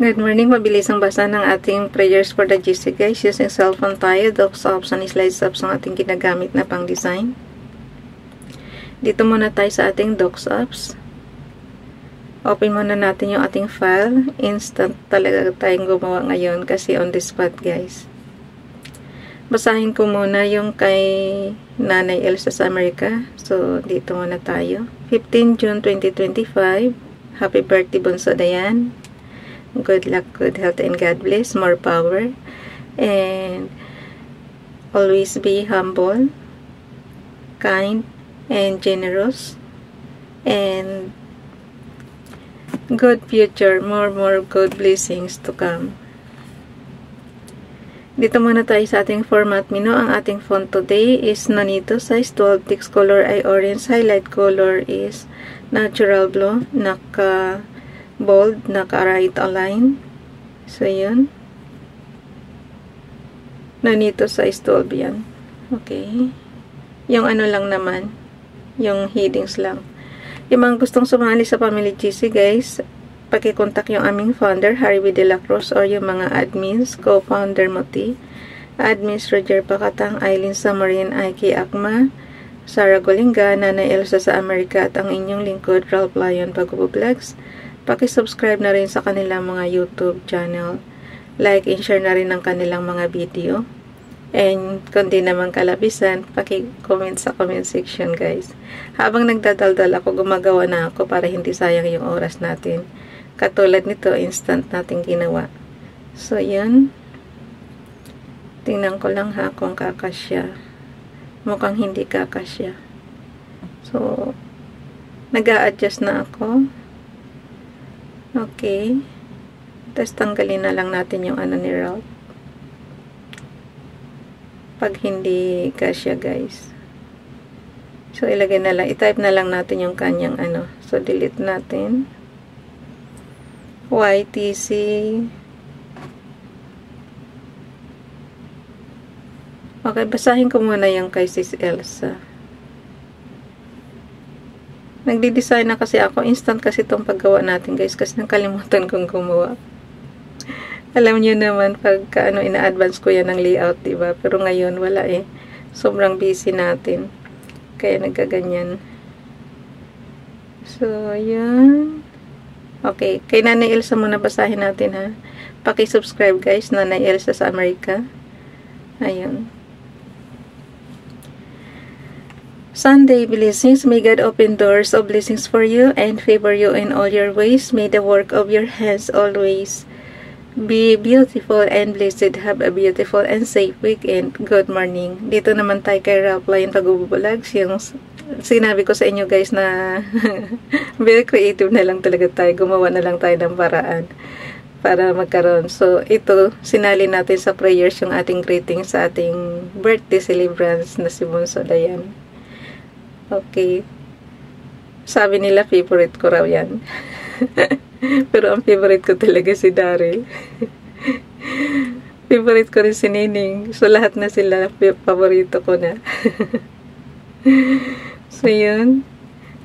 Good morning, mabilis ang basa ng ating prayers for the GC guys. Using cellphone tayo, docs apps and slides apps ang ating ginagamit na pang design. Dito muna tayo sa ating docs apps. Open muna natin yung ating file. Instant talaga tayong gumawa ngayon kasi on the spot guys. Basahin ko muna yung kay Nanay Elsa sa Amerika. So, dito muna tayo. 15 June 2025. Happy birthday, Bunso Dayan. Good luck, good health, and God bless. More power. And always be humble, kind, and generous. And good future. More good blessings to come. Dito muna tayo sa ating format menu. Ang ating font today is Nonito size 12. Text color ay orange. Highlight color is natural blue. Naka bold, naka-right align. So, yun. Nonito size 12 yan. Okay. Yung ano lang naman, yung headings lang. Yung mga gustong sumali sa Family GC, guys, pakikontak yung aming founder, Harry W. De La Cruz, or yung mga admins, co-founder Moti, admins Roger Pacatang, Eileen Samarin, Aiki Akma, Sarah Golinga, Nanay Elsa sa Amerika, at ang inyong lingkod, Ralph Lion Pag-Vlogs. Paki-subscribe na rin sa kanilang mga YouTube channel. Like and share na rin ang kanilang mga video. And kung di naman kalabisan, paki-comment sa comment section guys. Habang nagdadaldal ako, gumagawa na ako para hindi sayang yung oras natin. Katulad nito, instant natin ginawa. So, yun. Tingnan ko lang ha kung kakasya. Mukhang hindi kakasya. So, nag-a-adjust na ako. Okay. Tapos tanggalin na lang natin yung ano ni Ralph. Pag hindi kasya guys. So ilagay na lang. I-type na lang natin yung kanyang ano. So delete natin. YTC. Okay. Basahin ko muna yung kay Sis Elsa. Nagdi-design na kasi ako. Instant kasi itong paggawa natin guys. Kasi nakalimutan kong gumawa. Alam nyo naman pagka ina-advance ko yan ng layout, diba? Pero ngayon wala eh. Sobrang busy natin. Kaya nagkaganyan. So, yan. Okay. Kay Nanay Elsa muna basahin natin ha. Paki-subscribe guys. Nanay Elsa sa Amerika. Ayun. Sunday blessings. May God open doors of blessings for you and favor you in all your ways. May the work of your hands always be beautiful and blessed. Have a beautiful and safe weekend. Good morning. Dito naman tayo kay Ralph Lion Pag-Vlogs. Yung sinabi ko sa inyo guys na very creative na lang talaga tayo. Gumawa na lang tayo ng paraan para magkaroon. So, ito, sinali natin sa prayers yung ating greeting sa ating birthday celebrants na si Bunso Dayan. Okay. Sabi nila, favorite ko raw yan. Pero ang favorite ko talaga si Daryl. Favorite ko rin si Nining. So, lahat na sila, paborito ko na. So, yun.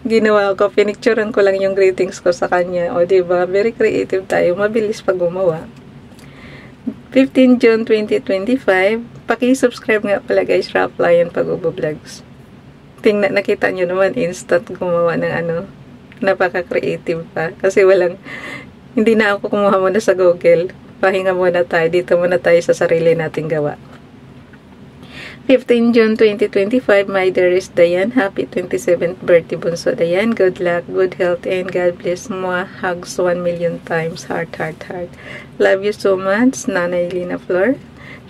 Ginawa ko, pinicturean ko lang yung greetings ko sa kanya. O, diba? Very creative tayo. Mabilis pag gumawa. 15 June 2025. Paki-subscribe nga pala guys, Ralph Lion Pag-Vlogs. Tingnan, nakita nyo naman, instant gumawa ng ano, napaka-creative pa. Kasi hindi na ako kumuha muna sa Google. Pahinga muna tayo. Dito muna tayo sa sarili nating gawa. 15 June 2025, my dearest Dayan. Happy 27th birthday, Bunso Dayan. Good luck, good health, and God bless mo. Hugs 1 million times. Heart, heart, heart. Love you so much, Nanay Lina Flor.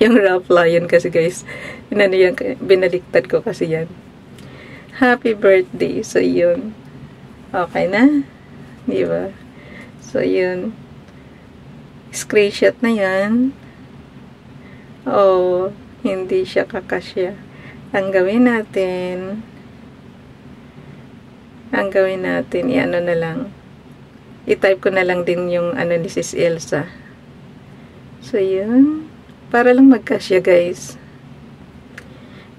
Yung Ralph Lion kasi guys. Binaliktad ko kasi yan. Happy birthday. So, yun. Okay na? Diba? So, yun. Screenshot na yan. Oh, hindi siya kakasya. Ang gawin natin, i-ano na lang. I-type ko na lang din yung ano ni Sis Elsa. So, yun. Para lang magkasya, guys.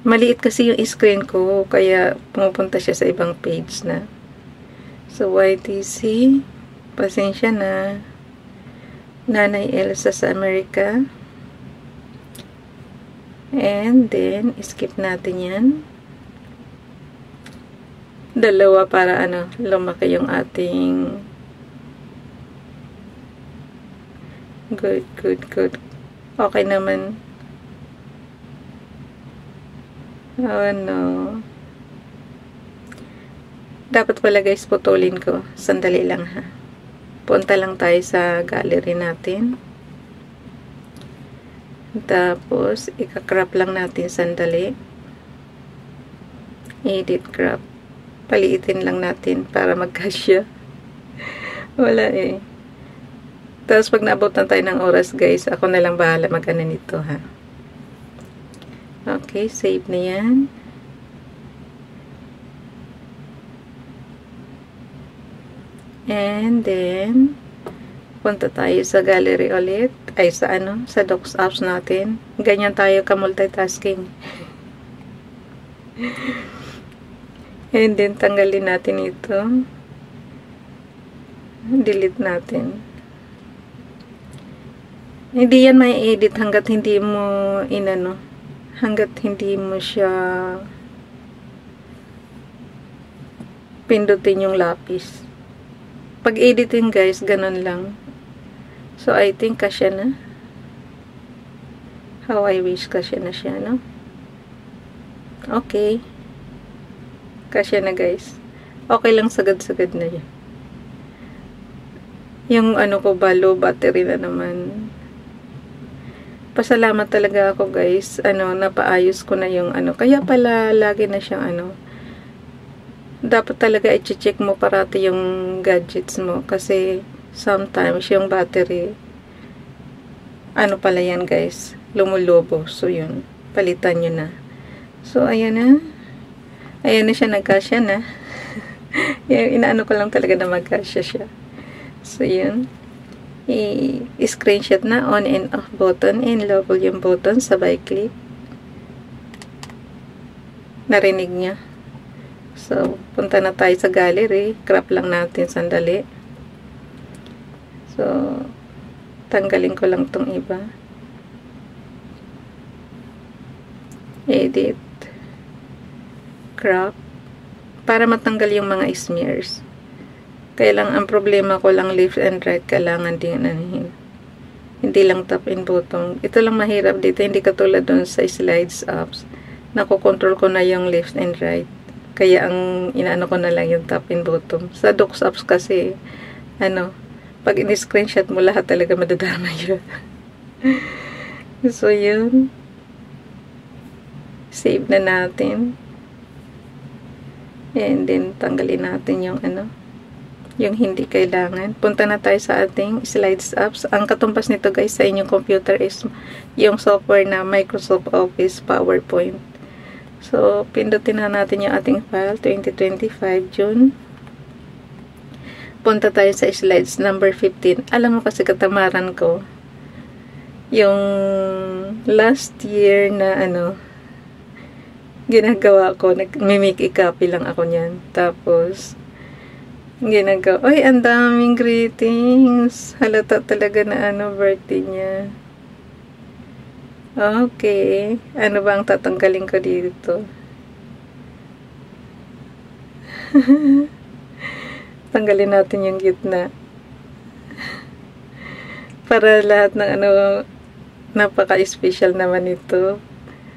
Maliit kasi yung screen ko, kaya pumupunta siya sa ibang page na. So, YTC, pasensya na. Nanay Elsa sa Amerika. And then, skip natin yan. Dalawa para ano, lumaki yung ating good. Okay naman. Oh no. Dapat pala guys, putulin ko. Sandali lang ha. Punta lang tayo sa gallery natin. Tapos, ika-crop lang natin sandali. Edit crop. Paliitin lang natin para magkasya. Wala eh. Tapos, pag naabot na tayo ng oras guys, ako na lang bahala mag-ano nito ha. Okay, save na yan. And then, punta tayo sa gallery ulit. Ay, sa ano? Sa Docs apps natin. Ganyan tayo ka-multitasking. And then, tanggalin natin ito. Delete natin. Hindi yan may edit hanggat hindi mo inano. Hanggat hindi mo siya pindutin yung lapis. Pag editing guys, ganun lang. So, I think kasya na. How I wish kasya na siya, no? Okay. Kasya na guys. Okay lang, sagad-sagad na yan. Yung ano ko ba, low battery na naman. Pasalamat talaga ako guys. Ano, napaayos ko na yung ano. Kaya pala, lagi na siyang ano. Dapat talaga i-check mo parati yung gadgets mo kasi sometimes yung battery ano pala yan guys, lumulobo. So yun, palitan nyo na. So ayan na siya, nagkasya na. Inaano ko lang talaga na magkasya siya. So yun, i-screenshot na on and off button and low volume button, sabay click. Narinig niya. So, punta na tayo sa gallery. Crop lang natin sandali. So, tanggalin ko lang tong iba. Edit. Crop. Para matanggal yung mga smears. Kaya lang, ang problema ko lang left and right. Kailangan din anahin. Hindi lang top and bottom. Ito lang mahirap dito. Hindi katulad dun sa slides apps. Nakokontrol ko na yung left and right. Kaya ang inaano ko na lang yung top and bottom. Sa Docs apps kasi, ano, pag in-screenshot mo lahat talaga madadama yun. So, yun. Save na natin. And then, tanggalin natin yung ano, yung hindi kailangan. Punta na tayo sa ating slides apps. Ang katumbas nito guys sa inyong computer is yung software na Microsoft Office PowerPoint. So, pindutin na natin yung ating file, 2025 June. Punta tayo sa slides number 15. Alam mo kasi katamaran ko, yung last year na ano, ginagawa ko, nag-mimic i-copy lang ako niyan. Tapos, ginagawa, ay, ang daming greetings. Halata talaga na ano, birthday niya. Okay. Ano ba ang tatanggalin ko dito? Tanggalin natin yung gitna. Para lahat ng ano, napaka-special naman ito.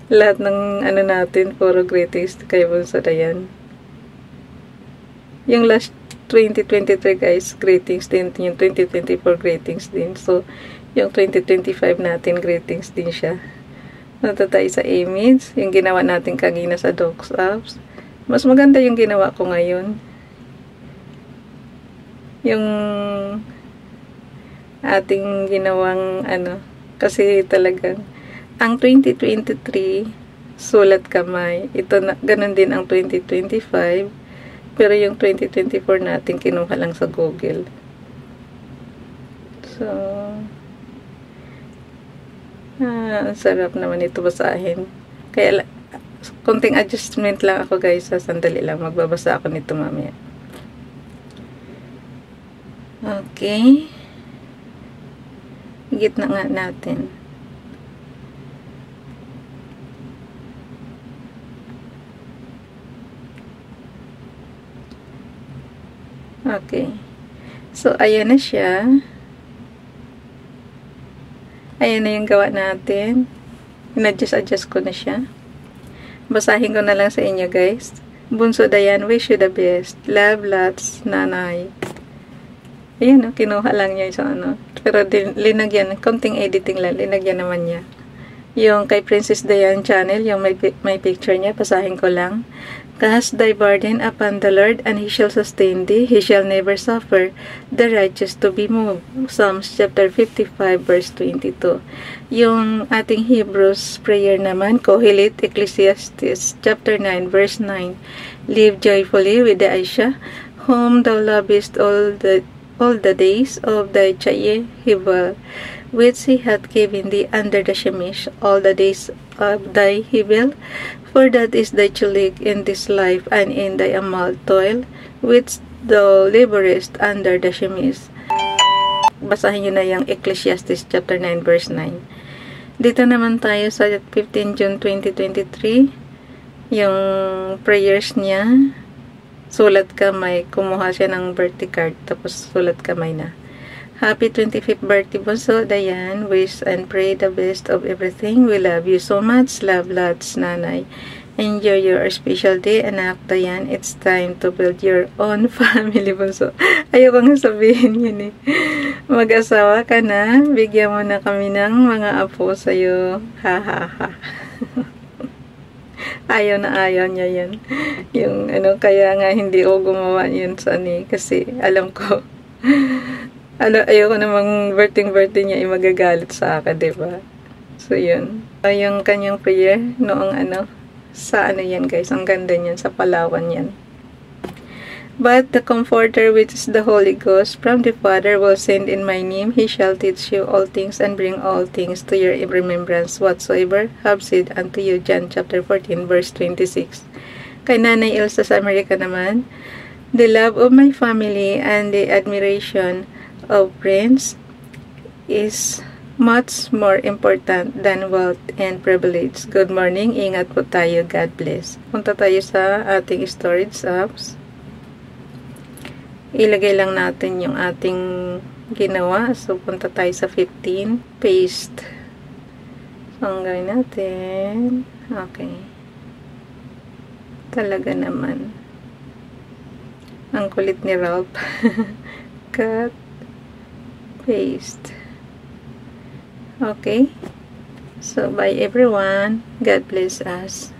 Lahat ng ano natin, puro greetings kay Bunso Dayan. Yung last 2023 guys, greetings din. Yung 2024 greetings din. So, yung 2025 natin, greetings din siya. Nata tayo sa image. Yung ginawa natin kanina sa Docs apps. Mas maganda yung ginawa ko ngayon. Yung ating ginawang ano. Kasi talagang ang 2023 sulat kamay. Ito na, ganun din ang 2025. Pero yung 2024 natin kinuha lang sa Google. So, ang sarap naman ito basahin. Kaya, konting adjustment lang ako guys. Sandali lang. Magbabasa ako nito mamaya. Okay. Gitna nga natin. Okay. So, ayan na siya. Ayan na yung gawa natin. In-adjust ko na siya. Basahin ko na lang sa inyo, guys. Bunso Dayan, wish you the best. Love, lots, nanay. Ayan, kinuha lang niya sa ano. Pero linagyan, konting editing lang, linagyan naman niya. Yung kay Princess Dayan channel, yung may picture niya, basahin ko lang. Cast thy burden upon the Lord, and He shall sustain thee. He shall never suffer the righteous to be moved. Psalms chapter 55 verse 22. Yung ating Hebrews prayer naman, Kohelet, Ecclesiastes chapter 9 verse 9. Live joyfully with the Aisha, whom thou lovest all the days of thy Hevel, which He hath given thee under the Shemesh, all the days of thy Hevel. For that is thy chalik in this life, and in thy amal toil, which thou laborest under the Shemesh. Basahin nyo na yung Ecclesiastes chapter 9 verse 9. Dito naman tayo sa 15 June 2023. Yung prayers niya, sulat kamay. Kumuha siya ng birthday card, tapos sulat kamay na. Happy 25th birthday, Bunso Dayan. Wish and pray the best of everything. We love you so much. Love lots, Nanay. Enjoy your special day, anak Dayan. It's time to build your own family, Bunso. Ayoko nga sabihin yun eh. Mag-asawa ka na. Bigyan mo na kami ng mga apo sa'yo. Ha ha ha. Ayaw na ayaw niya yan. Yung ano, kaya nga hindi ko gumawa yun sa ani. Kasi alam ko, ayoko namang birthday niya magagalit sa akin, diba? So, yun. Yung kanyang prayer noong sa yan guys, ang ganda niyan, sa Palawan yan. But the Comforter, which is the Holy Ghost, from the Father, will send in my name. He shall teach you all things, and bring all things to your remembrance, whatsoever have said unto you. John chapter 14, verse 26. Kay Nanay Elsa sa Amerika naman, the love of my family and the admiration of friends is much more important than wealth and privilege. Good morning. Ingat po tayo. God bless. Punta tayo sa ating storage apps. Ilagay lang natin yung ating ginawa. So, punta tayo sa 15. Paste. So, ang gawin natin. Okay. Talaga naman. Ang kulit ni Ralph. Cut. Paste. Okay. So, bye everyone. God bless us.